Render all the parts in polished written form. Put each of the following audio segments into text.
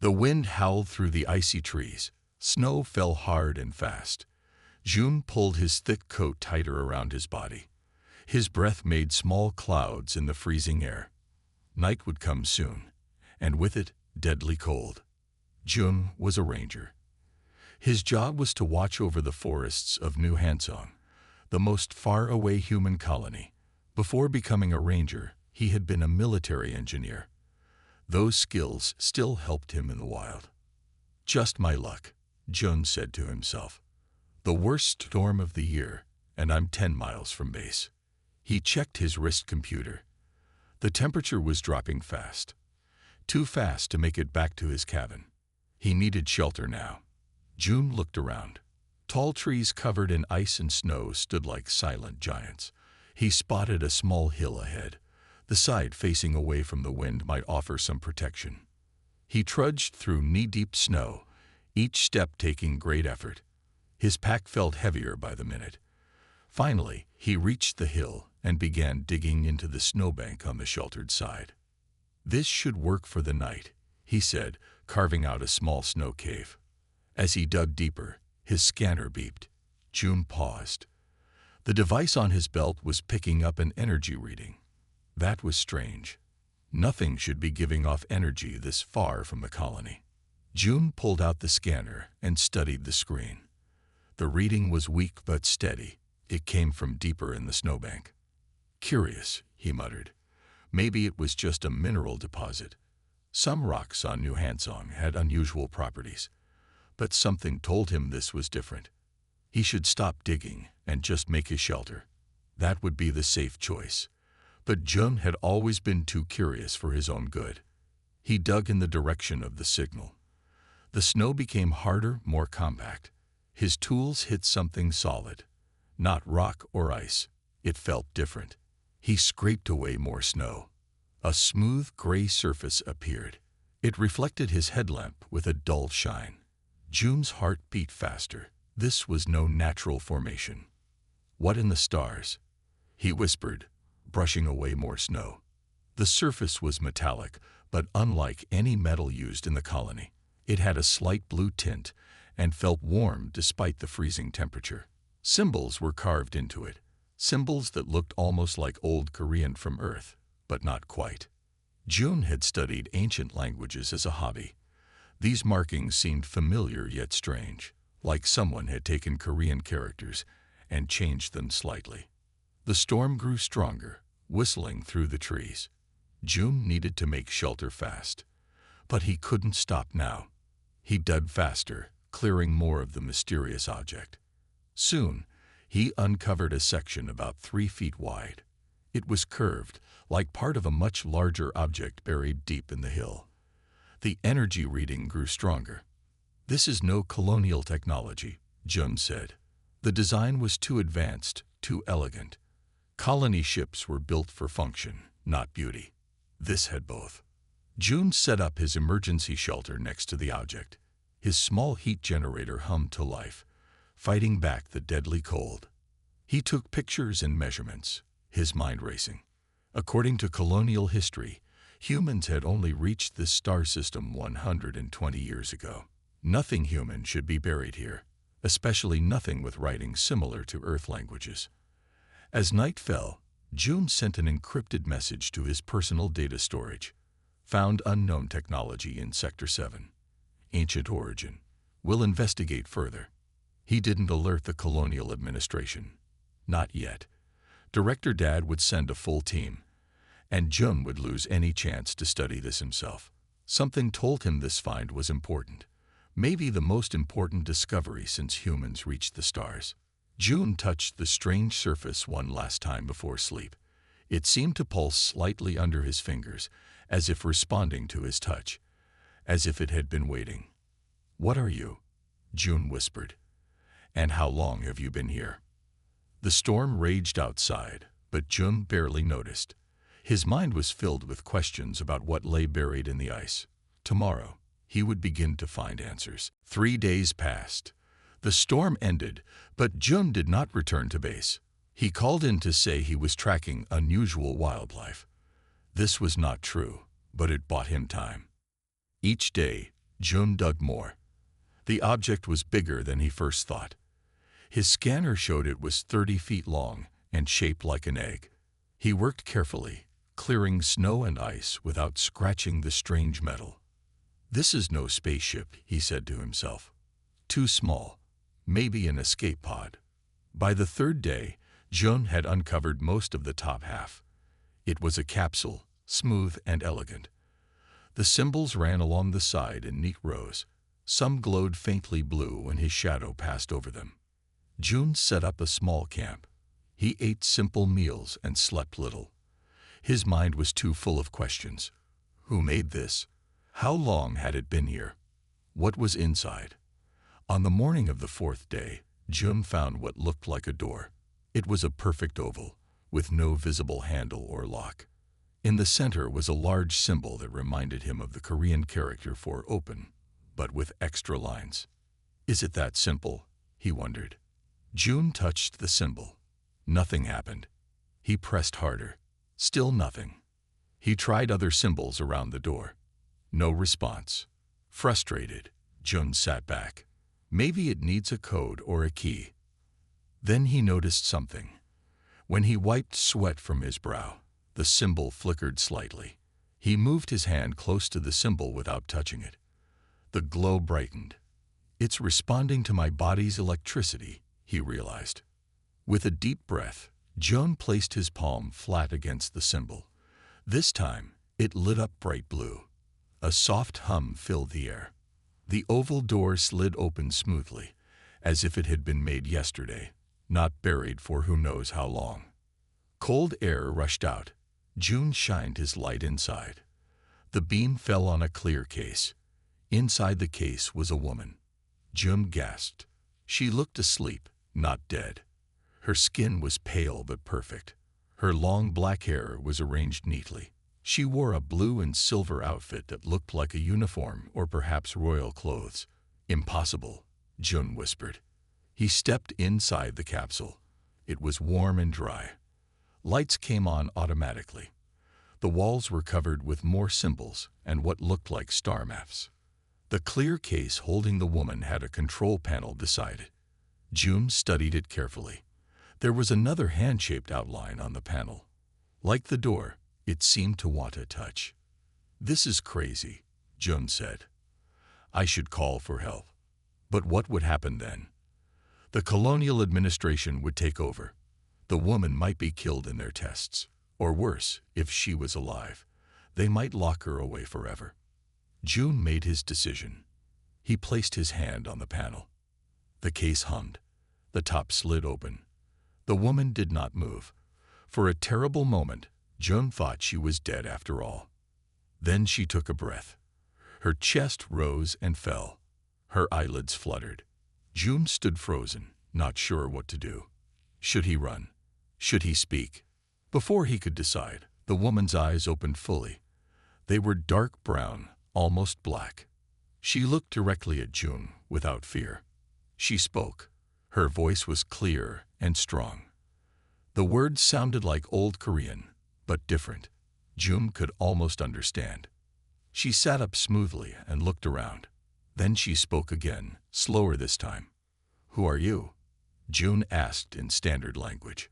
The wind howled through the icy trees. Snow fell hard and fast. June pulled his thick coat tighter around his body. His breath made small clouds in the freezing air. Night would come soon, and with it, deadly cold. June was a ranger. His job was to watch over the forests of New Hansong, the most far-away human colony. Before becoming a ranger, he had been a military engineer. Those skills still helped him in the wild. Just my luck, June said to himself. The worst storm of the year, and I'm 10 miles from base. He checked his wrist computer. The temperature was dropping fast. Too fast to make it back to his cabin. He needed shelter now. June looked around. Tall trees covered in ice and snow stood like silent giants. He spotted a small hill ahead. The side facing away from the wind might offer some protection. He trudged through knee-deep snow, each step taking great effort. His pack felt heavier by the minute. Finally, he reached the hill and began digging into the snowbank on the sheltered side. This should work for the night, he said, carving out a small snow cave. As he dug deeper, his scanner beeped. June paused. The device on his belt was picking up an energy reading. That was strange. Nothing should be giving off energy this far from the colony. June pulled out the scanner and studied the screen. The reading was weak but steady. It came from deeper in the snowbank. Curious, he muttered. Maybe it was just a mineral deposit. Some rocks on New Hansong had unusual properties, but something told him this was different. He should stop digging and just make his shelter. That would be the safe choice. But June had always been too curious for his own good. He dug in the direction of the signal. The snow became harder, more compact. His tools hit something solid. Not rock or ice. It felt different. He scraped away more snow. A smooth gray surface appeared. It reflected his headlamp with a dull shine. June's heart beat faster. This was no natural formation. What in the stars? He whispered, brushing away more snow. The surface was metallic, but unlike any metal used in the colony. It had a slight blue tint and felt warm despite the freezing temperature. Symbols were carved into it, symbols that looked almost like old Korean from Earth, but not quite. June had studied ancient languages as a hobby. These markings seemed familiar yet strange, like someone had taken Korean characters and changed them slightly. The storm grew stronger, whistling through the trees. June needed to make shelter fast, but he couldn't stop now. He dug faster, clearing more of the mysterious object. Soon, he uncovered a section about 3 feet wide. It was curved, like part of a much larger object buried deep in the hill. The energy reading grew stronger. This is no colonial technology, June said. The design was too advanced, too elegant. Colony ships were built for function, not beauty. This had both. June set up his emergency shelter next to the object. His small heat generator hummed to life, fighting back the deadly cold. He took pictures and measurements, his mind racing. According to colonial history, humans had only reached this star system 120 years ago. Nothing human should be buried here, especially nothing with writing similar to Earth languages. As night fell, June sent an encrypted message to his personal data storage. Found unknown technology in Sector 7. Ancient origin. Will investigate further. He didn't alert the colonial administration. Not yet. Director Dad would send a full team, and June would lose any chance to study this himself. Something told him this find was important. Maybe the most important discovery since humans reached the stars. June touched the strange surface one last time before sleep. It seemed to pulse slightly under his fingers, as if responding to his touch, as if it had been waiting. "What are you?" June whispered. "And how long have you been here?" The storm raged outside, but June barely noticed. His mind was filled with questions about what lay buried in the ice. Tomorrow, he would begin to find answers. 3 days passed. The storm ended, but June did not return to base. He called in to say he was tracking unusual wildlife. This was not true, but it bought him time. Each day, June dug more. The object was bigger than he first thought. His scanner showed it was 30 feet long and shaped like an egg. He worked carefully, clearing snow and ice without scratching the strange metal. "This is no spaceship," he said to himself. "Too small. Maybe an escape pod." By the third day, June had uncovered most of the top half. It was a capsule, smooth and elegant. The symbols ran along the side in neat rows. Some glowed faintly blue when his shadow passed over them. June set up a small camp. He ate simple meals and slept little. His mind was too full of questions. Who made this? How long had it been here? What was inside? On the morning of the fourth day, June found what looked like a door. It was a perfect oval, with no visible handle or lock. In the center was a large symbol that reminded him of the Korean character for open, but with extra lines. Is it that simple? He wondered. June touched the symbol. Nothing happened. He pressed harder. Still nothing. He tried other symbols around the door. No response. Frustrated, June sat back. Maybe it needs a code or a key. Then he noticed something. When he wiped sweat from his brow, the symbol flickered slightly. He moved his hand close to the symbol without touching it. The glow brightened. "It's responding to my body's electricity," he realized. With a deep breath, June placed his palm flat against the symbol. This time, it lit up bright blue. A soft hum filled the air. The oval door slid open smoothly, as if it had been made yesterday, not buried for who knows how long. Cold air rushed out. June shined his light inside. The beam fell on a clear case. Inside the case was a woman. June gasped. She looked asleep, not dead. Her skin was pale but perfect. Her long black hair was arranged neatly. She wore a blue and silver outfit that looked like a uniform or perhaps royal clothes. "Impossible," June whispered. He stepped inside the capsule. It was warm and dry. Lights came on automatically. The walls were covered with more symbols and what looked like star maps. The clear case holding the woman had a control panel beside it. June studied it carefully. There was another hand-shaped outline on the panel. Like the door, it seemed to want a touch. "This is crazy," June said. "I should call for help." But what would happen then? The colonial administration would take over. The woman might be killed in their tests. Or worse, if she was alive, they might lock her away forever. June made his decision. He placed his hand on the panel. The case hummed. The top slid open. The woman did not move. For a terrible moment, June thought she was dead after all. Then she took a breath. Her chest rose and fell. Her eyelids fluttered. June stood frozen, not sure what to do. Should he run? Should he speak? Before he could decide, the woman's eyes opened fully. They were dark brown, almost black. She looked directly at June without fear. She spoke. Her voice was clear and strong. The words sounded like Old Korean, but different. June could almost understand. She sat up smoothly and looked around. Then she spoke again, slower this time. "Who are you?" June asked in standard language.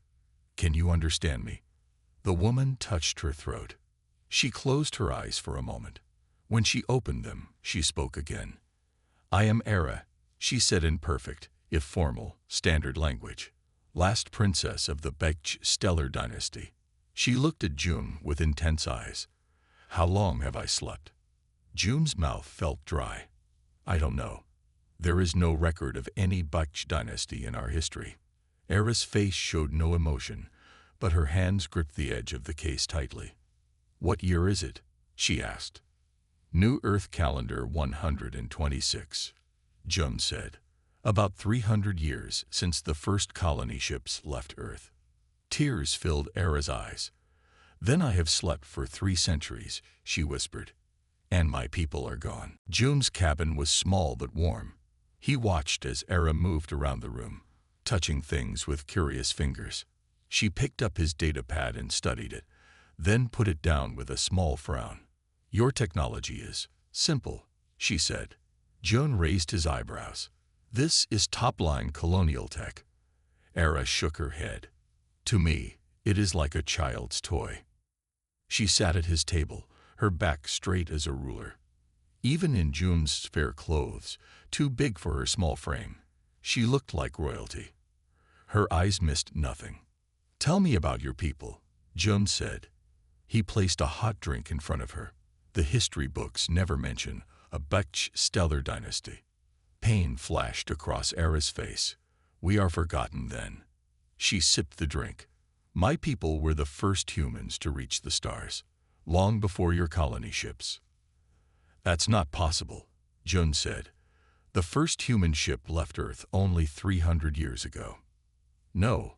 "Can you understand me?" The woman touched her throat. She closed her eyes for a moment. When she opened them, she spoke again. "I am Era," she said in perfect, if formal, standard language. "Last princess of the Baekje stellar dynasty." She looked at June with intense eyes. "How long have I slept?" June's mouth felt dry. "I don't know. There is no record of any Baekje dynasty in our history." Era's face showed no emotion, but her hands gripped the edge of the case tightly. "What year is it?" she asked. "New Earth Calendar 126, June said. "About 300 years since the first colony ships left Earth." Tears filled Era's eyes. "Then I have slept for 3 centuries, she whispered. "And my people are gone." June's cabin was small but warm. He watched as Era moved around the room, touching things with curious fingers. She picked up his data pad and studied it, then put it down with a small frown. "Your technology is simple," she said. Joan raised his eyebrows. This is top-line colonial tech. Era shook her head. To me, it is like a child's toy. She sat at his table, her back straight as a ruler. Even in June's spare clothes, too big for her small frame, she looked like royalty. Her eyes missed nothing. Tell me about your people, June said. He placed a hot drink in front of her. The history books never mention a Butch stellar dynasty. Pain flashed across Era's face. We are forgotten then. She sipped the drink. My people were the first humans to reach the stars, long before your colony ships. That's not possible, June said. The first human ship left Earth only 300 years ago. No,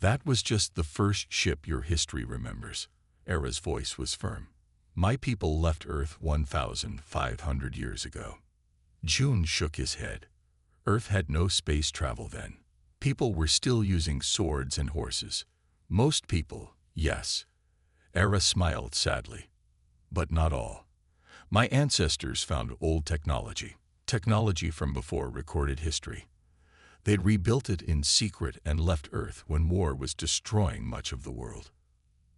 that was just the first ship your history remembers. Era's voice was firm. My people left Earth 1,500 years ago. June shook his head. Earth had no space travel then. People were still using swords and horses. Most people, yes. Era smiled sadly. But not all. My ancestors found old technology from before recorded history. They'd rebuilt it in secret and left Earth when war was destroying much of the world.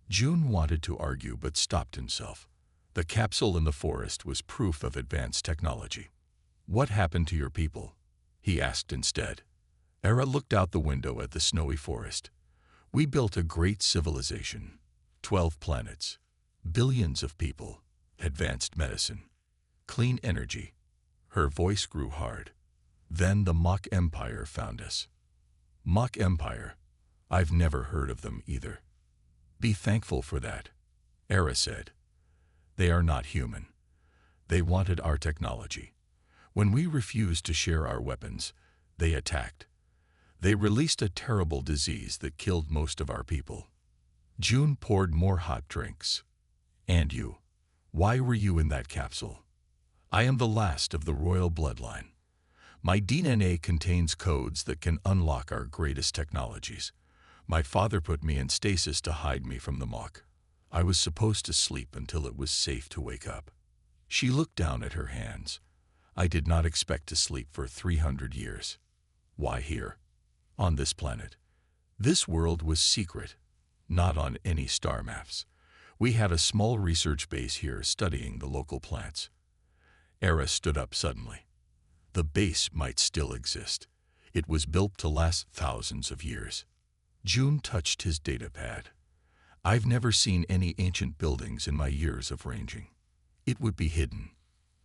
June wanted to argue but stopped himself. The capsule in the forest was proof of advanced technology. What happened to your people? He asked instead. Era looked out the window at the snowy forest. We built a great civilization. 12 planets. Billions of people. Advanced medicine. Clean energy. Her voice grew hard. Then the Mock Empire found us. Mock Empire? I've never heard of them either. Be thankful for that, Era said. They are not human. They wanted our technology. When we refused to share our weapons, they attacked. They released a terrible disease that killed most of our people. June poured more hot drinks. And you? Why were you in that capsule? I am the last of the royal bloodline. My DNA contains codes that can unlock our greatest technologies. My father put me in stasis to hide me from the mock. I was supposed to sleep until it was safe to wake up. She looked down at her hands. I did not expect to sleep for 300 years. Why here? On this planet. This world was secret, not on any star maps. We had a small research base here studying the local plants. Era stood up suddenly. The base might still exist. It was built to last thousands of years. June touched his data pad. I've never seen any ancient buildings in my years of ranging. It would be hidden.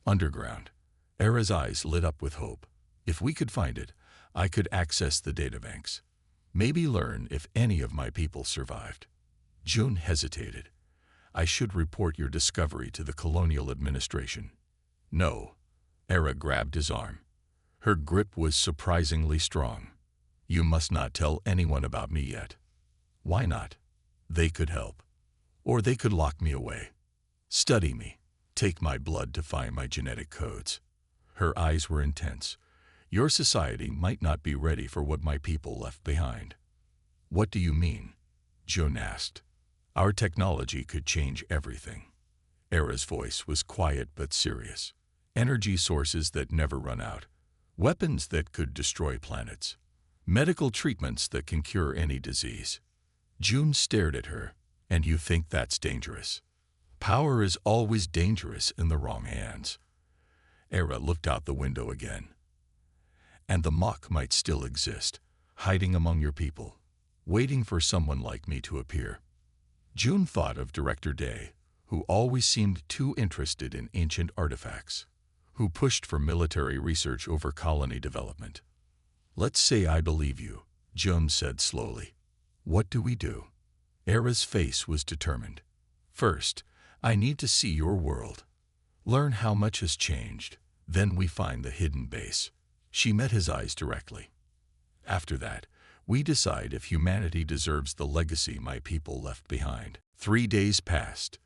Underground. Era's eyes lit up with hope. If we could find it, I could access the databanks. Maybe learn if any of my people survived. June hesitated. I should report your discovery to the colonial administration. No. Era grabbed his arm. Her grip was surprisingly strong. You must not tell anyone about me yet. Why not? They could help. Or they could lock me away. Study me. Take my blood to find my genetic codes. Her eyes were intense. Your society might not be ready for what my people left behind. What do you mean? June asked. Our technology could change everything. Era's voice was quiet but serious. Energy sources that never run out. Weapons that could destroy planets. Medical treatments that can cure any disease. June stared at her. And you think that's dangerous? Power is always dangerous in the wrong hands. Era looked out the window again. And the mock might still exist, hiding among your people, waiting for someone like me to appear. June thought of Director Day, who always seemed too interested in ancient artifacts, who pushed for military research over colony development. Let's say I believe you, June said slowly. What do we do? Era's face was determined. First, I need to see your world. Learn how much has changed. Then we find the hidden base. She met his eyes directly. After that, we decide if humanity deserves the legacy my people left behind. 3 days passed.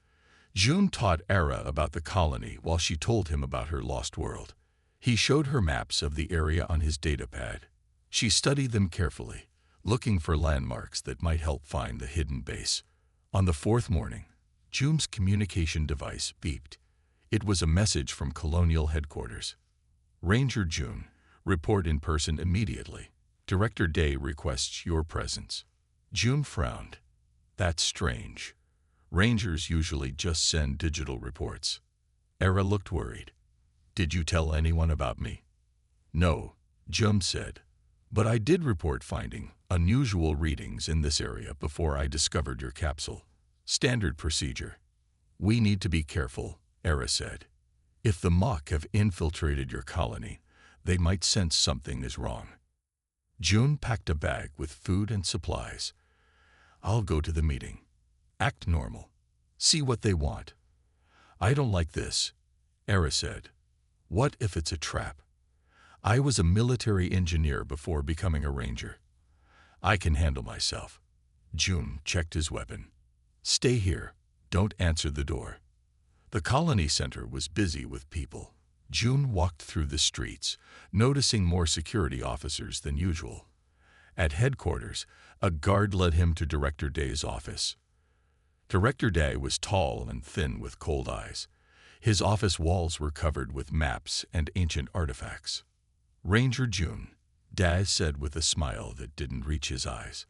June taught Era about the colony while she told him about her lost world. He showed her maps of the area on his datapad. She studied them carefully, looking for landmarks that might help find the hidden base. On the 4th morning, June's communication device beeped. It was a message from colonial headquarters. Ranger June, report in person immediately. Director Day requests your presence. June frowned. That's strange. Rangers usually just send digital reports. Era looked worried. Did you tell anyone about me? No, June said. But I did report finding unusual readings in this area before I discovered your capsule. Standard procedure. We need to be careful, Era said. If the Mock have infiltrated your colony, they might sense something is wrong. June packed a bag with food and supplies. I'll go to the meeting. Act normal. See what they want. I don't like this, Era said. What if it's a trap? I was a military engineer before becoming a ranger. I can handle myself. June checked his weapon. Stay here. Don't answer the door. The colony center was busy with people. June walked through the streets, noticing more security officers than usual. At headquarters, a guard led him to Director Day's office. Director Day was tall and thin with cold eyes. His office walls were covered with maps and ancient artifacts. Ranger June, Daz said with a smile that didn't reach his eyes.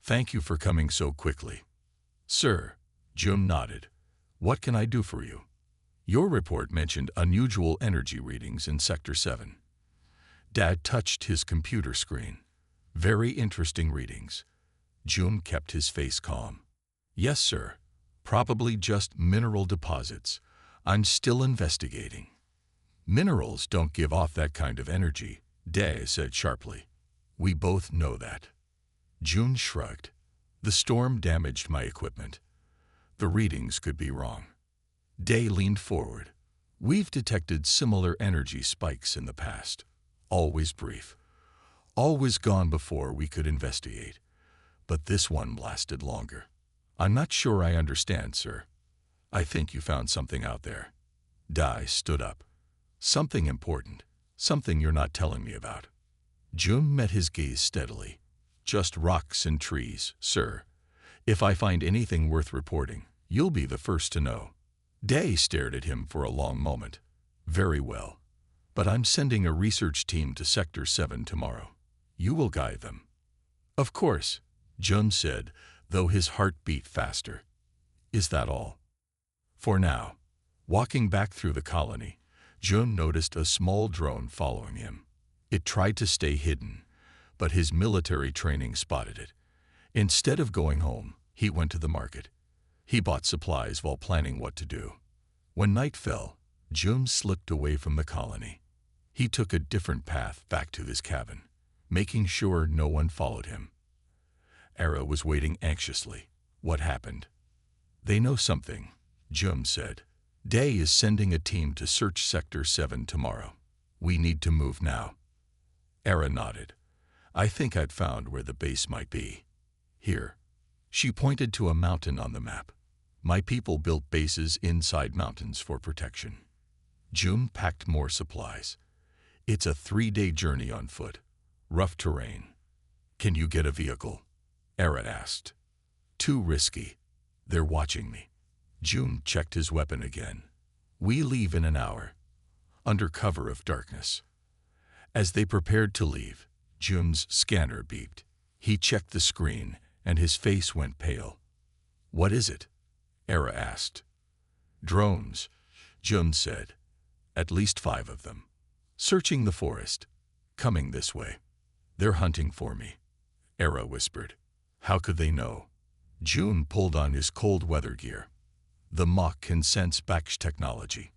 Thank you for coming so quickly. Sir, June nodded. What can I do for you? Your report mentioned unusual energy readings in Sector 7. Dad touched his computer screen. Very interesting readings. June kept his face calm. Yes, sir. Probably just mineral deposits. I'm still investigating. Minerals don't give off that kind of energy, Day said sharply. We both know that. June shrugged. The storm damaged my equipment. The readings could be wrong. Day leaned forward. We've detected similar energy spikes in the past. Always brief. Always gone before we could investigate. But this one lasted longer. I'm not sure I understand, sir. I think you found something out there. Dai stood up. Something important. Something you're not telling me about. June met his gaze steadily. Just rocks and trees, sir. If I find anything worth reporting, you'll be the first to know. Day stared at him for a long moment. Very well. But I'm sending a research team to Sector 7 tomorrow. You will guide them. Of course, Jun said, though his heart beat faster. Is that all? For now. Walking back through the colony, Jun noticed a small drone following him. It tried to stay hidden, but his military training spotted it. Instead of going home, he went to the market. He bought supplies while planning what to do. When night fell, Jun slipped away from the colony. He took a different path back to his cabin, making sure no one followed him. Era was waiting anxiously. What happened? They know something, Jun said. Day is sending a team to search Sector 7 tomorrow. We need to move now. Era nodded. I think I'd found where the base might be. Here. She pointed to a mountain on the map. My people built bases inside mountains for protection. June packed more supplies. It's a 3-day journey on foot. Rough terrain. Can you get a vehicle? Era asked. Too risky. They're watching me. June checked his weapon again. We leave in an hour. Under cover of darkness. As they prepared to leave, June's scanner beeped. He checked the screen, and his face went pale. What is it? Era asked. Drones, June said. At least 5 of them. Searching the forest. Coming this way. They're hunting for me. Era whispered. How could they know? June pulled on his cold weather gear. The Mach can sense Baksh technology.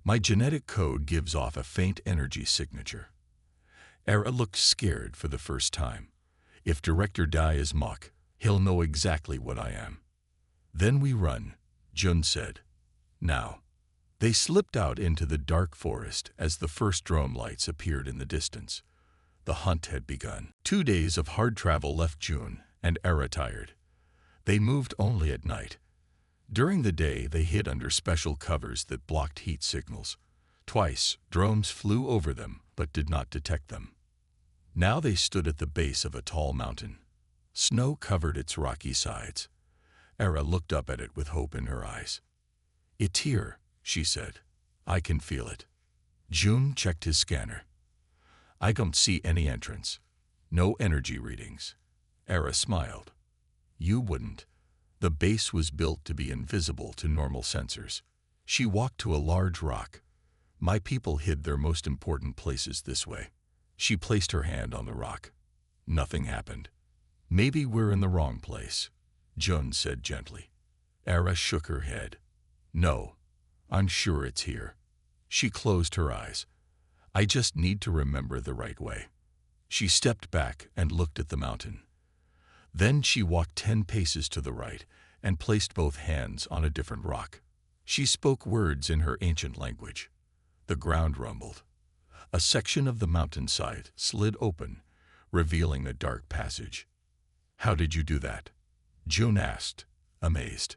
My genetic code gives off a faint energy signature. Era looked scared for the first time. If Director Dai is Mach, he'll know exactly what I am. Then we run, Jun said. Now. They slipped out into the dark forest as the first drone lights appeared in the distance. The hunt had begun. 2 days of hard travel left June and Era tired. They moved only at night. During the day, they hid under special covers that blocked heat signals. Twice, drones flew over them but did not detect them. Now they stood at the base of a tall mountain. Snow covered its rocky sides. Era looked up at it with hope in her eyes. It's here, she said. I can feel it. June checked his scanner. I don't see any entrance. No energy readings. Era smiled. You wouldn't. The base was built to be invisible to normal sensors. She walked to a large rock. My people hid their most important places this way. She placed her hand on the rock. Nothing happened. Maybe we're in the wrong place, June said gently. Era shook her head. No, I'm sure it's here. She closed her eyes. I just need to remember the right way. She stepped back and looked at the mountain. Then she walked 10 paces to the right and placed both hands on a different rock. She spoke words in her ancient language. The ground rumbled. A section of the mountainside slid open, revealing a dark passage. How did you do that? June asked, amazed.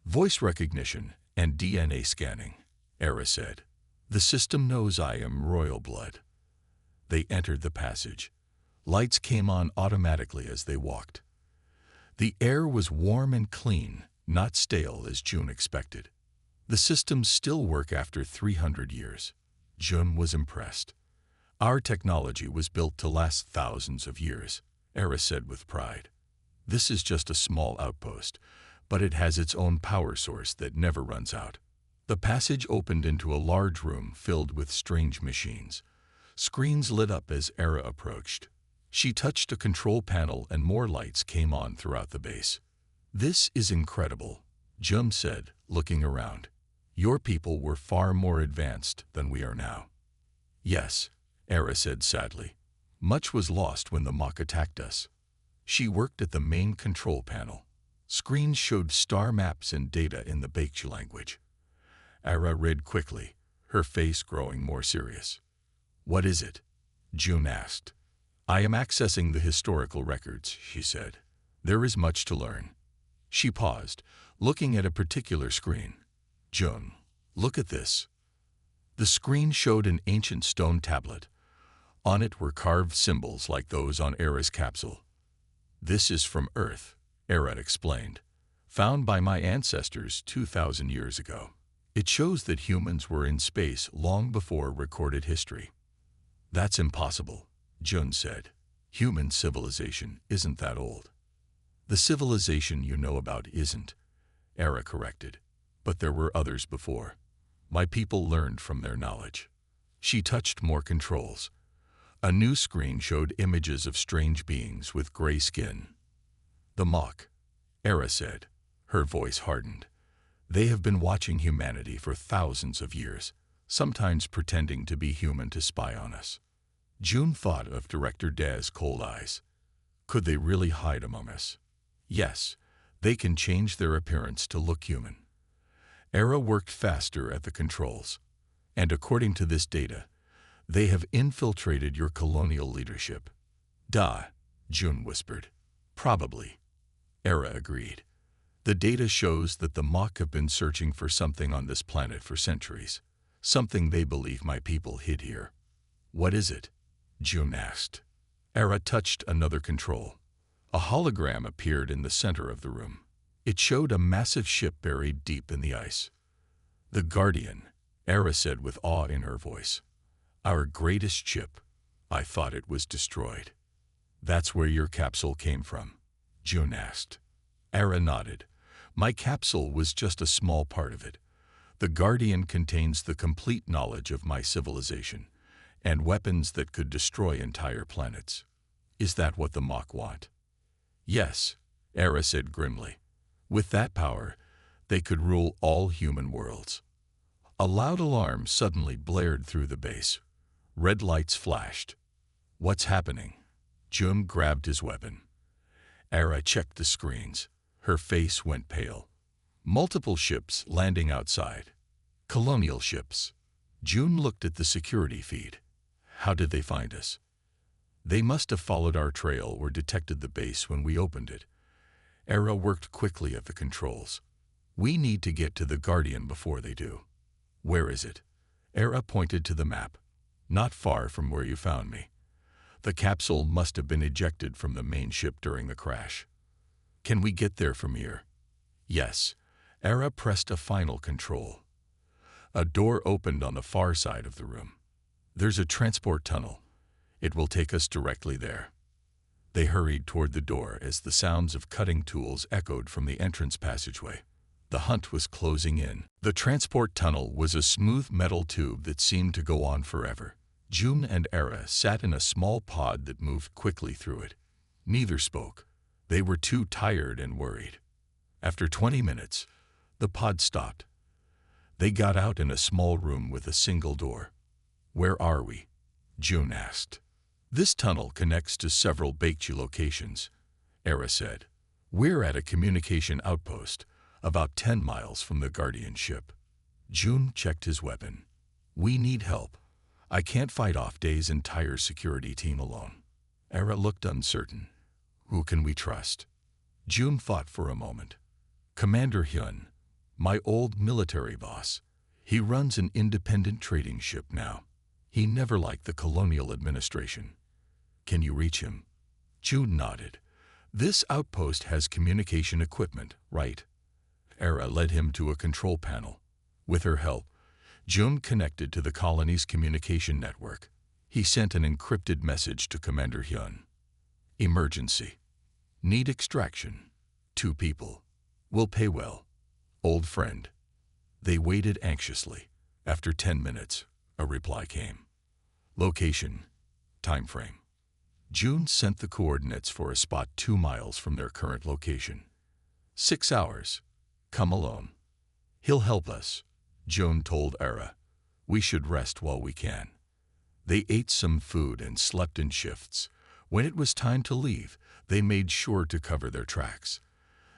Voice recognition and DNA scanning, Era said. The system knows I am royal blood. They entered the passage. Lights came on automatically as they walked. The air was warm and clean, not stale as June expected. The systems still work after 300 years. June was impressed. Our technology was built to last thousands of years, Era said with pride. This is just a small outpost, but it has its own power source that never runs out. The passage opened into a large room filled with strange machines. Screens lit up as Era approached. She touched a control panel and more lights came on throughout the base. This is incredible, Jum said, looking around. Your people were far more advanced than we are now. Yes, Era said sadly. Much was lost when the Mach attacked us. She worked at the main control panel. Screens showed star maps and data in the Bakch language. Era read quickly, her face growing more serious. What is it? June asked. I am accessing the historical records, she said. There is much to learn. She paused, looking at a particular screen. June, look at this. The screen showed an ancient stone tablet. On it were carved symbols like those on Era's capsule. This is from Earth, Era explained, found by my ancestors 2,000 years ago. It shows that humans were in space long before recorded history. That's impossible, Jun said. Human civilization isn't that old. The civilization you know about isn't, Era corrected, but there were others before. My people learned from their knowledge. She touched more controls. A new screen showed images of strange beings with gray skin. The Mach, Era said. Her voice hardened. They have been watching humanity for thousands of years, sometimes pretending to be human to spy on us. June thought of Director Daz's cold eyes. Could they really hide among us? Yes, they can change their appearance to look human. Era worked faster at the controls, and according to this data, they have infiltrated your colonial leadership. Da, June whispered. Probably. Era agreed. The data shows that the Mach have been searching for something on this planet for centuries, something they believe my people hid here. What is it? June asked. Era touched another control. A hologram appeared in the center of the room. It showed a massive ship buried deep in the ice. The Guardian, Era said with awe in her voice. Our greatest ship. I thought it was destroyed. That's where your capsule came from? June asked. Era nodded. My capsule was just a small part of it. The Guardian contains the complete knowledge of my civilization and weapons that could destroy entire planets. Is that what the Mach want? Yes, Era said grimly. With that power, they could rule all human worlds. A loud alarm suddenly blared through the base. Red lights flashed. What's happening? June grabbed his weapon. Era checked the screens. Her face went pale. Multiple ships landing outside. Colonial ships. June looked at the security feed. How did they find us? They must have followed our trail or detected the base when we opened it. Era worked quickly at the controls. We need to get to the Guardian before they do. Where is it? Era pointed to the map. Not far from where you found me. The capsule must have been ejected from the main ship during the crash. Can we get there from here? Yes. Era pressed a final control. A door opened on the far side of the room. There's a transport tunnel. It will take us directly there. They hurried toward the door as the sounds of cutting tools echoed from the entrance passageway. The hunt was closing in. The transport tunnel was a smooth metal tube that seemed to go on forever. June and Era sat in a small pod that moved quickly through it. Neither spoke. They were too tired and worried. After 20 minutes, the pod stopped. They got out in a small room with a single door. "Where are we?" June asked. "This tunnel connects to several Baekju locations," Era said. "We're at a communication outpost, about 10 miles from the Guardian ship." June checked his weapon. "We need help. I can't fight off Day's entire security team alone." Era looked uncertain. "Who can we trust?" June thought for a moment. "Commander Hyun, my old military boss. He runs an independent trading ship now. He never liked the colonial administration. Can you reach him?" June nodded. "This outpost has communication equipment, right?" Era led him to a control panel. With her help, June connected to the colony's communication network. He sent an encrypted message to Commander Hyun. "Emergency. Need extraction. 2 people. Will pay well. Old friend." They waited anxiously. After 10 minutes, a reply came. Location. Time frame. June sent the coordinates for a spot 2 miles from their current location. 6 hours. Come alone. "He'll help us," June told Era. "We should rest while we can." They ate some food and slept in shifts. When it was time to leave, they made sure to cover their tracks.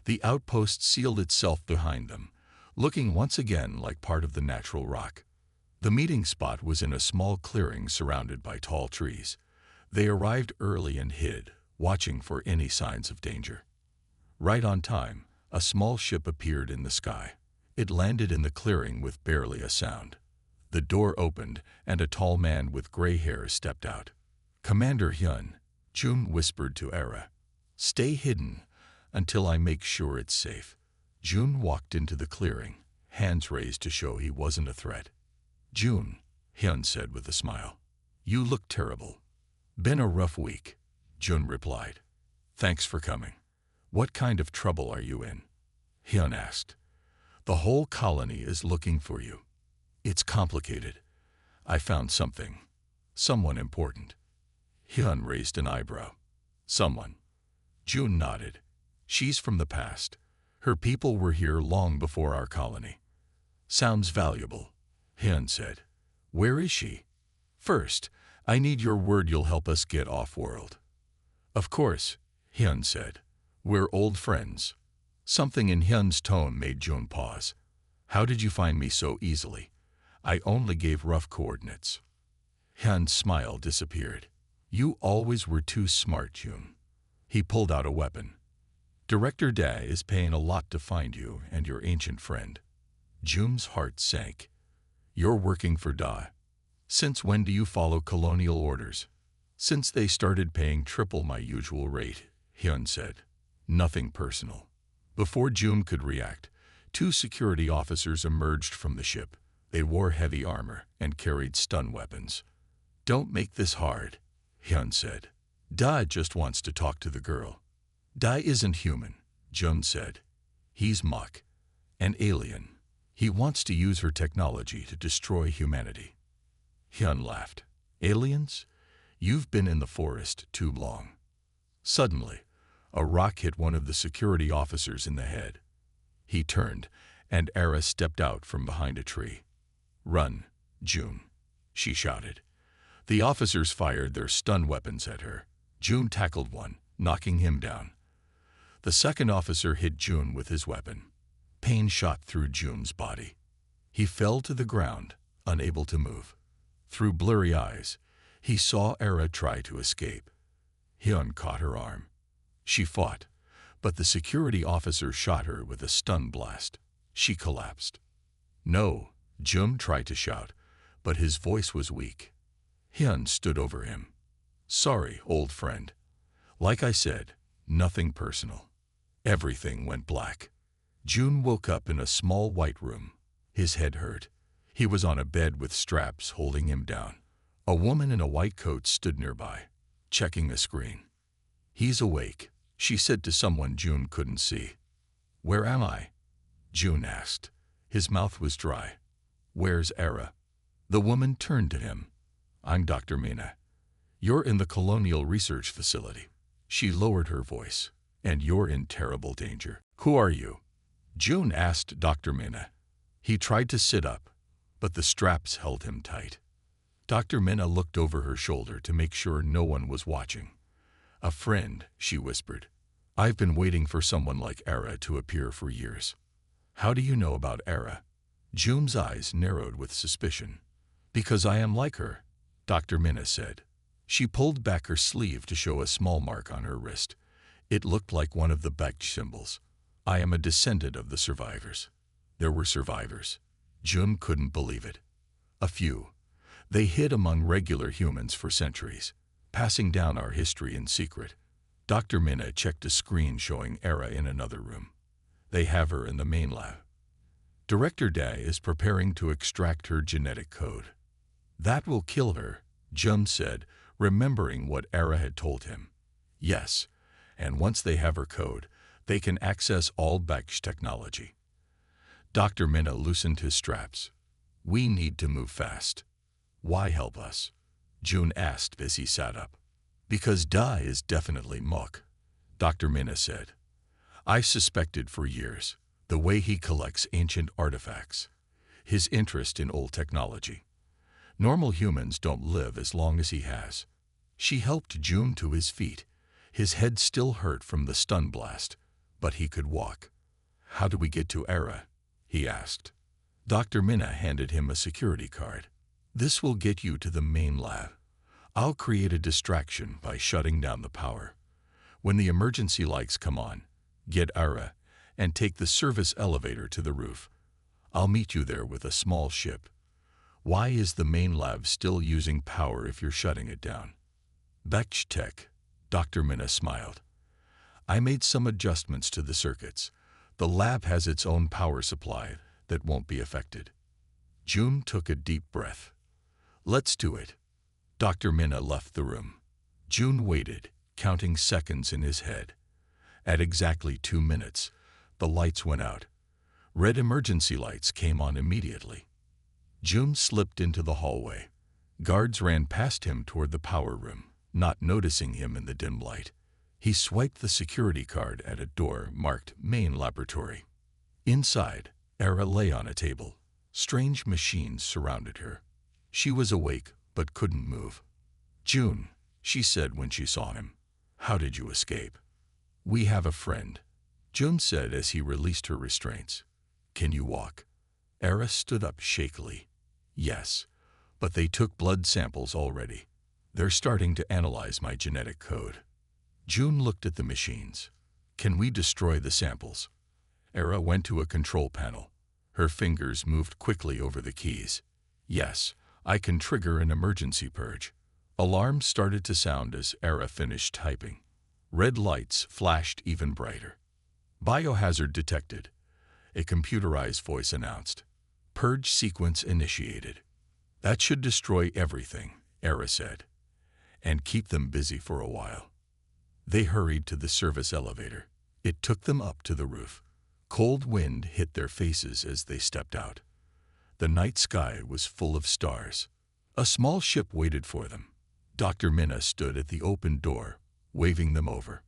The outpost sealed itself behind them, looking once again like part of the natural rock. The meeting spot was in a small clearing surrounded by tall trees. They arrived early and hid, watching for any signs of danger. Right on time, a small ship appeared in the sky. It landed in the clearing with barely a sound. The door opened, and a tall man with gray hair stepped out. "Commander Hyun," June whispered to Era. "Stay hidden until I make sure it's safe." June walked into the clearing, hands raised to show he wasn't a threat. "June," Hyun said with a smile. "You look terrible." "Been a rough week," June replied. "Thanks for coming. What kind of trouble are you in?" Hyun asked. "The whole colony is looking for you. It's complicated. I found something. Someone important." Hyun raised an eyebrow. "Someone?" June nodded. "She's from the past. Her people were here long before our colony." "Sounds valuable," Hyun said. "Where is she?" "First, I need your word you'll help us get off-world." "Of course," Hyun said. "We're old friends." Something in Hyun's tone made June pause. "How did you find me so easily? I only gave rough coordinates." Hyun's smile disappeared. "You always were too smart, June." He pulled out a weapon. "Director Dae is paying a lot to find you and your ancient friend." June's heart sank. "You're working for Dae. Since when do you follow colonial orders?" "Since they started paying triple my usual rate," Hyun said. "Nothing personal." Before June could react, 2 security officers emerged from the ship. They wore heavy armor and carried stun weapons. "Don't make this hard," Hyun said. "Dae just wants to talk to the girl." "Dae isn't human," June said. "He's Mach, an alien. He wants to use her technology to destroy humanity." Hyun laughed. "Aliens? You've been in the forest too long." Suddenly, a rock hit one of the security officers in the head. He turned, and Era stepped out from behind a tree. "Run, June," she shouted. The officers fired their stun weapons at her. June tackled one, knocking him down. The second officer hit June with his weapon. Pain shot through June's body. He fell to the ground, unable to move. Through blurry eyes, he saw Era try to escape. Hyun caught her arm. She fought, but the security officer shot her with a stun blast. She collapsed. "No," June tried to shout, but his voice was weak. Hyun stood over him. "Sorry, old friend. Like I said, nothing personal." Everything went black. June woke up in a small white room. His head hurt. He was on a bed with straps holding him down. A woman in a white coat stood nearby, checking a screen. "He's awake," she said to someone June couldn't see. "Where am I?" June asked. His mouth was dry. "Where's Era?" The woman turned to him. "I'm Dr. Mina. You're in the Colonial Research Facility." She lowered her voice. "And you're in terrible danger." "Who are you?" June asked Dr. Mina. He tried to sit up, but the straps held him tight. Dr. Mina looked over her shoulder to make sure no one was watching. "A friend," she whispered. "I've been waiting for someone like Era to appear for years." "How do you know about Era?" June's eyes narrowed with suspicion. "Because I am like her," Dr. Mina said. She pulled back her sleeve to show a small mark on her wrist. It looked like one of the Bekj symbols. "I am a descendant of the survivors." There were survivors. June couldn't believe it. A few. They hid among regular humans for centuries, passing down our history in secret. Dr. Mina checked a screen showing Era in another room. "They have her in the main lab. Director Day is preparing to extract her genetic code." "That will kill her," Jum said, remembering what Era had told him. "Yes, and once they have her code, they can access all Bekj technology." Dr. Mina loosened his straps. "We need to move fast." "Why help us?" June asked as he sat up. "Because Dai is definitely Mok," Dr. Mina said. "I've suspected for years the way he collects ancient artifacts, his interest in old technology. Normal humans don't live as long as he has." She helped June to his feet. His head still hurt from the stun blast, but he could walk. "How do we get to Era?" he asked. Dr. Mina handed him a security card. "This will get you to the main lab. I'll create a distraction by shutting down the power. When the emergency lights come on, get Era and take the service elevator to the roof. I'll meet you there with a small ship." "Why is the main lab still using power if you're shutting it down?" "Bekj tech," Dr. Mina smiled. "I made some adjustments to the circuits. The lab has its own power supply that won't be affected." June took a deep breath. "Let's do it." Dr. Mina left the room. June waited, counting seconds in his head. At exactly 2 minutes, the lights went out. Red emergency lights came on immediately. June slipped into the hallway. Guards ran past him toward the power room, not noticing him in the dim light. He swiped the security card at a door marked Main Laboratory. Inside, Era lay on a table. Strange machines surrounded her. She was awake but couldn't move. "June," she said when she saw him. "How did you escape?" "We have a friend," June said as he released her restraints. "Can you walk?" Era stood up shakily. "Yes, but they took blood samples already. They're starting to analyze my genetic code." June looked at the machines. "Can we destroy the samples?" Era went to a control panel. Her fingers moved quickly over the keys. "Yes, I can trigger an emergency purge." Alarms started to sound as Era finished typing. Red lights flashed even brighter. "Biohazard detected," a computerized voice announced. "Purge sequence initiated." "That should destroy everything," Era said, "and keep them busy for a while." They hurried to the service elevator. It took them up to the roof. Cold wind hit their faces as they stepped out. The night sky was full of stars. A small ship waited for them. Dr. Mina stood at the open door, waving them over.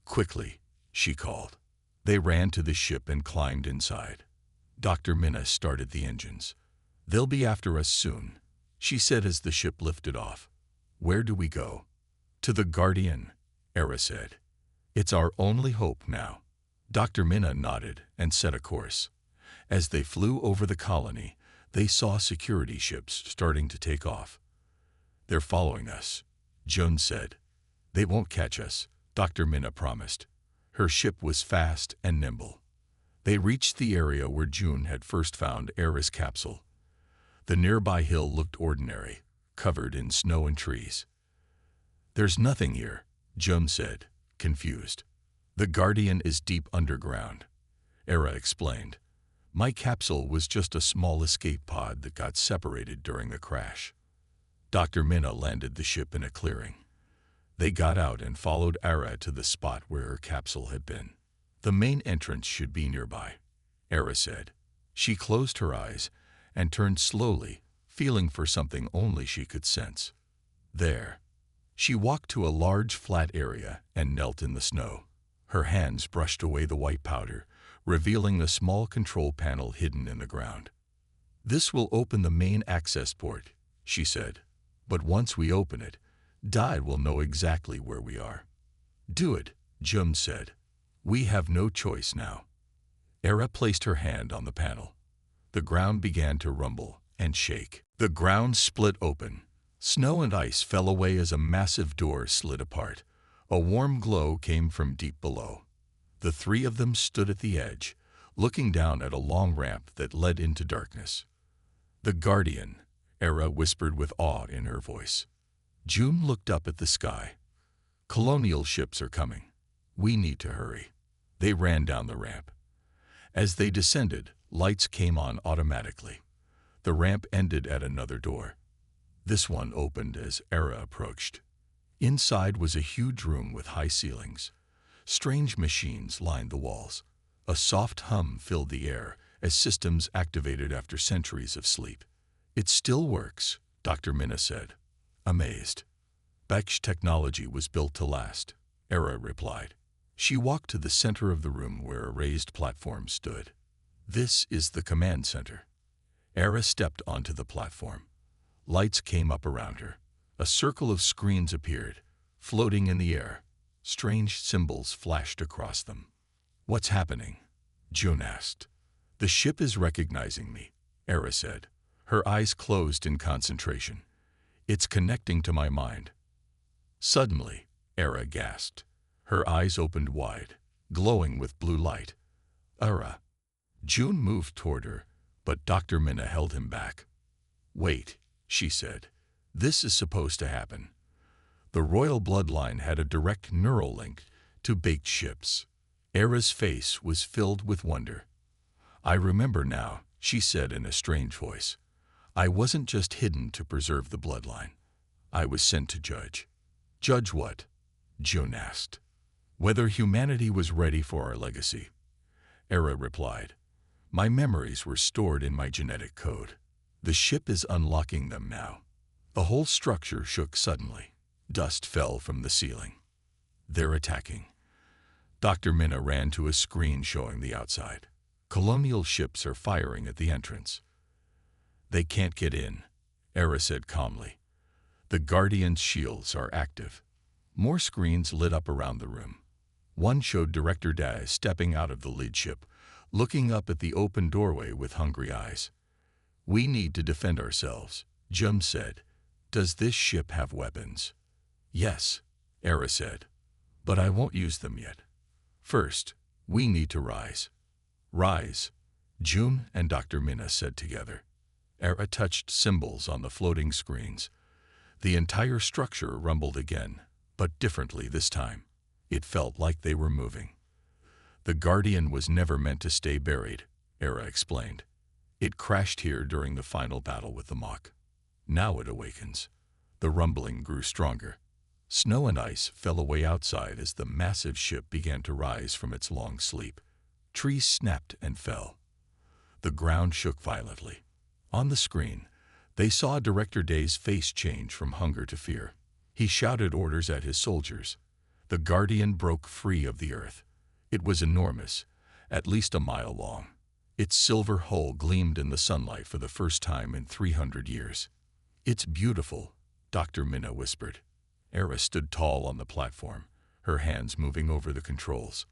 "Quickly," she called. They ran to the ship and climbed inside. Dr. Mina started the engines. "They'll be after us soon," she said as the ship lifted off. "Where do we go?" "To the Guardian," Era said. "It's our only hope now." Dr. Mina nodded and set a course. As they flew over the colony, they saw security ships starting to take off. "They're following us," June said. "They won't catch us," Dr. Mina promised. Her ship was fast and nimble. They reached the area where June had first found Era's capsule. The nearby hill looked ordinary, covered in snow and trees. "There's nothing here," June said, confused. "The Guardian is deep underground," Era explained. "My capsule was just a small escape pod that got separated during the crash." Dr. Minna landed the ship in a clearing. They got out and followed Era to the spot where her capsule had been. The main entrance should be nearby, Era said. She closed her eyes and turned slowly, feeling for something only she could sense. There. She walked to a large flat area and knelt in the snow. Her hands brushed away the white powder, revealing the small control panel hidden in the ground. "This will open the main access port," she said. "But once we open it, Dai will know exactly where we are." "Do it," Jum said. "We have no choice now." Era placed her hand on the panel. The ground began to rumble and shake. The ground split open. Snow and ice fell away as a massive door slid apart. A warm glow came from deep below. The three of them stood at the edge, looking down at a long ramp that led into darkness. "The Guardian," Era whispered with awe in her voice. June looked up at the sky. "Colonial ships are coming. We need to hurry." They ran down the ramp. As they descended, lights came on automatically. The ramp ended at another door. This one opened as Era approached. Inside was a huge room with high ceilings. Strange machines lined the walls. A soft hum filled the air as systems activated after centuries of sleep. "It still works," Dr. Minna said, amazed. "Baksh technology was built to last," Era replied. She walked to the center of the room where a raised platform stood. "This is the command center." Era stepped onto the platform. Lights came up around her. A circle of screens appeared, floating in the air. Strange symbols flashed across them. "What's happening?" June asked. "The ship is recognizing me," Era said. Her eyes closed in concentration. "It's connecting to my mind." Suddenly, Era gasped. Her eyes opened wide, glowing with blue light. "Era." June moved toward her, but Dr. Minna held him back. "Wait," she said. "This is supposed to happen." The royal bloodline had a direct neural link to baked ships. Era's face was filled with wonder. "I remember now," she said in a strange voice. "I wasn't just hidden to preserve the bloodline. I was sent to judge." "Judge what?" June asked. "Whether humanity was ready for our legacy." Era replied. "My memories were stored in my genetic code. The ship is unlocking them now." The whole structure shook suddenly. Dust fell from the ceiling. "They're attacking." Dr. Minna ran to a screen showing the outside. "Colonial ships are firing at the entrance." "They can't get in," Era said calmly. "The Guardian's shields are active." More screens lit up around the room. One showed Director Dai stepping out of the lead ship, looking up at the open doorway with hungry eyes. "We need to defend ourselves," Jum said. "Does this ship have weapons?" "Yes," Era said. "But I won't use them yet. First, we need to rise." "Rise," June and Dr. Minna said together. Era touched symbols on the floating screens. The entire structure rumbled again, but differently this time. It felt like they were moving. "The Guardian was never meant to stay buried," Era explained. "It crashed here during the final battle with the Mach. Now it awakens." The rumbling grew stronger. Snow and ice fell away outside as the massive ship began to rise from its long sleep. Trees snapped and fell. The ground shook violently. On the screen, they saw Director Dai's face change from hunger to fear. He shouted orders at his soldiers. The Guardian broke free of the earth. It was enormous, at least a mile long. Its silver hull gleamed in the sunlight for the first time in 300 years. "It's beautiful," Dr. Minna whispered. Era stood tall on the platform, her hands moving over the controls.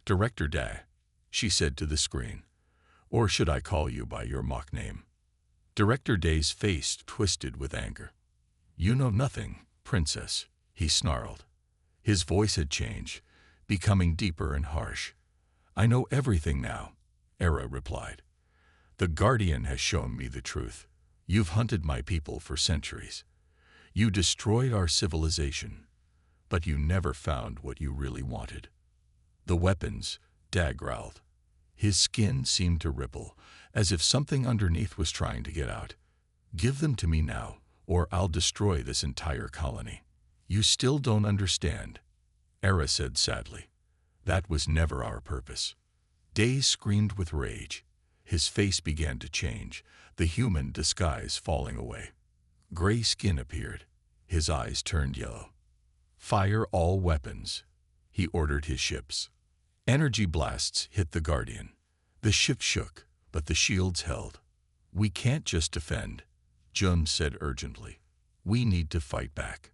"Director Dai," she said to the screen. "Or should I call you by your mock name?" Director Dai's face twisted with anger. "You know nothing, Princess," he snarled. His voice had changed, becoming deeper and harsh. "I know everything now," Era replied. "The Guardian has shown me the truth. You've hunted my people for centuries. You destroyed our civilization, but you never found what you really wanted." "The weapons," Dai growled. His skin seemed to ripple, as if something underneath was trying to get out. "Give them to me now, or I'll destroy this entire colony." "You still don't understand," Era said sadly. "That was never our purpose." Day screamed with rage. His face began to change, the human disguise falling away. Gray skin appeared. His eyes turned yellow. "Fire all weapons," he ordered his ships. Energy blasts hit the Guardian. The ship shook, but the shields held. "We can't just defend," Jun said urgently. "We need to fight back."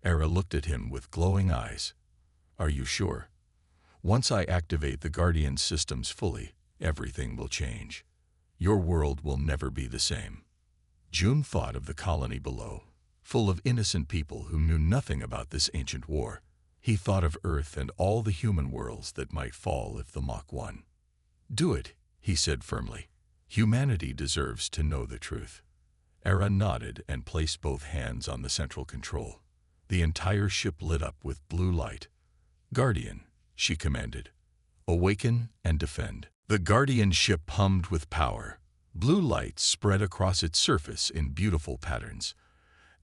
Era looked at him with glowing eyes. "Are you sure? Once I activate the Guardian systems fully, everything will change. Your world will never be the same." Jun thought of the colony below, full of innocent people who knew nothing about this ancient war. He thought of Earth and all the human worlds that might fall if the Mach won. "Do it," he said firmly. "Humanity deserves to know the truth." Era nodded and placed both hands on the central control. The entire ship lit up with blue light. "Guardian," she commanded, "awaken and defend." The Guardian ship hummed with power. Blue light spread across its surface in beautiful patterns.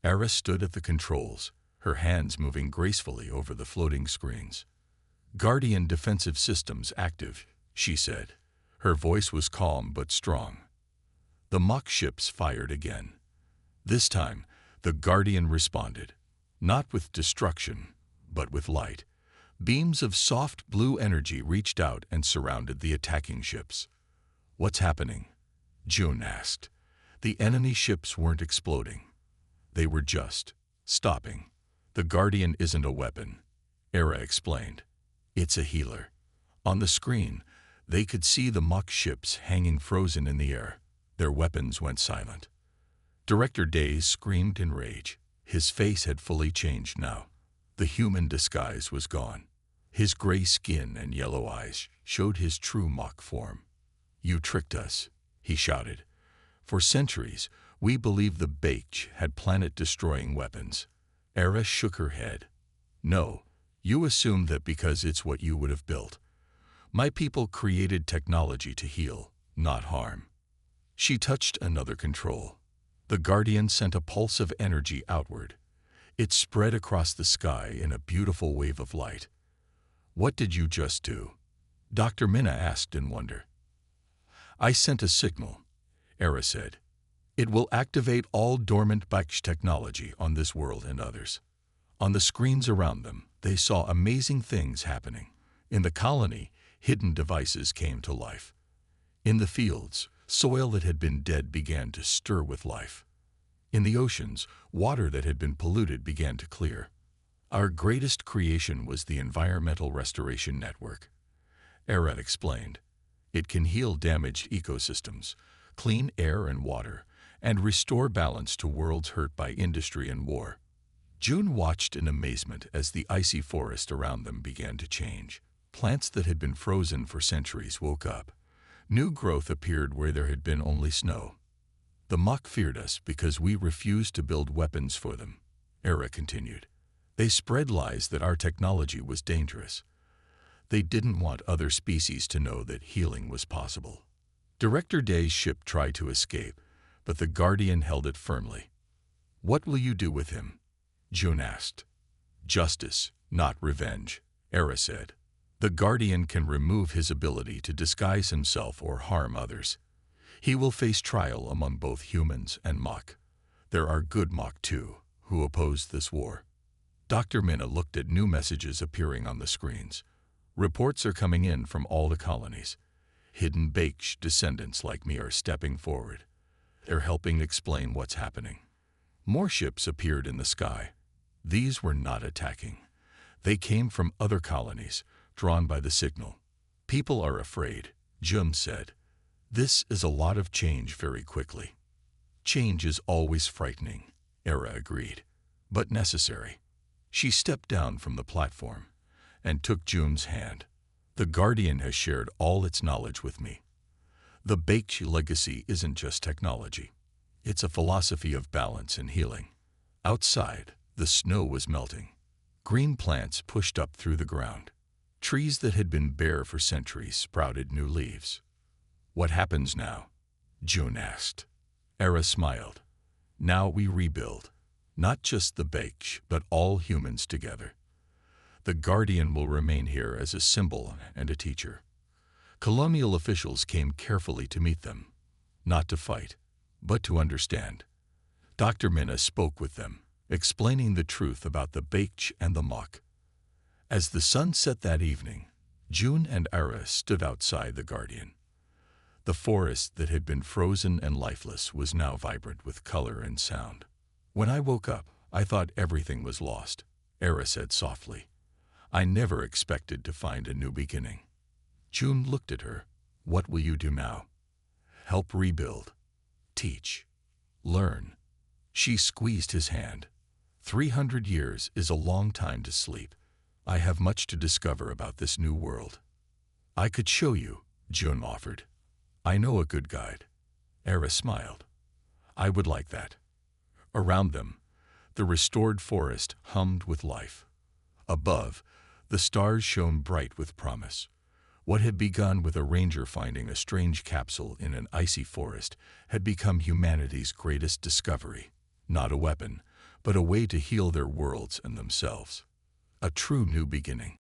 Era stood at the controls, her hands moving gracefully over the floating screens. "Guardian defensive systems active," she said. Her voice was calm but strong. The Mach ships fired again. This time, the Guardian responded, not with destruction, but with light. Beams of soft blue energy reached out and surrounded the attacking ships. "What's happening?" Jun asked. The enemy ships weren't exploding. They were just stopping. "The Guardian isn't a weapon," Era explained. "It's a healer." On the screen, they could see the Mach ships hanging frozen in the air. Their weapons went silent. Director Days screamed in rage. His face had fully changed now. The human disguise was gone. His gray skin and yellow eyes showed his true Mach form. "You tricked us," he shouted. "For centuries, we believed the Bakch had planet-destroying weapons." Era shook her head. "No, you assumed that because it's what you would have built. My people created technology to heal, not harm." She touched another control. The Guardian sent a pulse of energy outward. It spread across the sky in a beautiful wave of light. "What did you just do?" Dr. Minna asked in wonder. "I sent a signal," Era said. "It will activate all dormant Bakch technology on this world and others." On the screens around them, they saw amazing things happening. In the colony, hidden devices came to life. In the fields, soil that had been dead began to stir with life. In the oceans, water that had been polluted began to clear. "Our greatest creation was the Environmental Restoration Network," Era explained. "It can heal damaged ecosystems, clean air and water, and restore balance to worlds hurt by industry and war." Jun watched in amazement as the icy forest around them began to change. Plants that had been frozen for centuries woke up. New growth appeared where there had been only snow. "The Mach feared us because we refused to build weapons for them," Era continued. "They spread lies that our technology was dangerous. They didn't want other species to know that healing was possible." Director Day's ship tried to escape, but the Guardian held it firmly. "What will you do with him?" Jun asked. "Justice, not revenge," Era said. "The Guardian can remove his ability to disguise himself or harm others. He will face trial among both humans and Mach. There are good Mach too, who oppose this war." Dr. Minna looked at new messages appearing on the screens. "Reports are coming in from all the colonies. Hidden Bakch descendants like me are stepping forward. They're helping explain what's happening." More ships appeared in the sky. These were not attacking. They came from other colonies, drawn by the signal. "People are afraid," Jun said. "This is a lot of change very quickly." "Change is always frightening," Era agreed, "but necessary." She stepped down from the platform and took Jun's hand. "The Guardian has shared all its knowledge with me. The Bakch legacy isn't just technology. It's a philosophy of balance and healing." Outside, the snow was melting. Green plants pushed up through the ground. Trees that had been bare for centuries sprouted new leaves. "What happens now?" Jun asked. Era smiled. Now we rebuild, not just the Baksh, but all humans together. The Guardian will remain here as a symbol and a teacher. Colonial officials came carefully to meet them, not to fight, but to understand. Dr. Minna spoke with them, explaining the truth about the Baksh and the Mok. As the sun set that evening, June and Ara stood outside the Guardian. The forest that had been frozen and lifeless was now vibrant with color and sound. When I woke up, I thought everything was lost, Ara said softly. I never expected to find a new beginning. June looked at her. What will you do now? Help rebuild. Teach. Learn. She squeezed his hand. 300 years is a long time to sleep. I have much to discover about this new world. I could show you, June offered. I know a good guide. Era smiled. I would like that. Around them, the restored forest hummed with life. Above, the stars shone bright with promise. What had begun with a ranger finding a strange capsule in an icy forest had become humanity's greatest discovery. Not a weapon, but a way to heal their worlds and themselves. A true new beginning.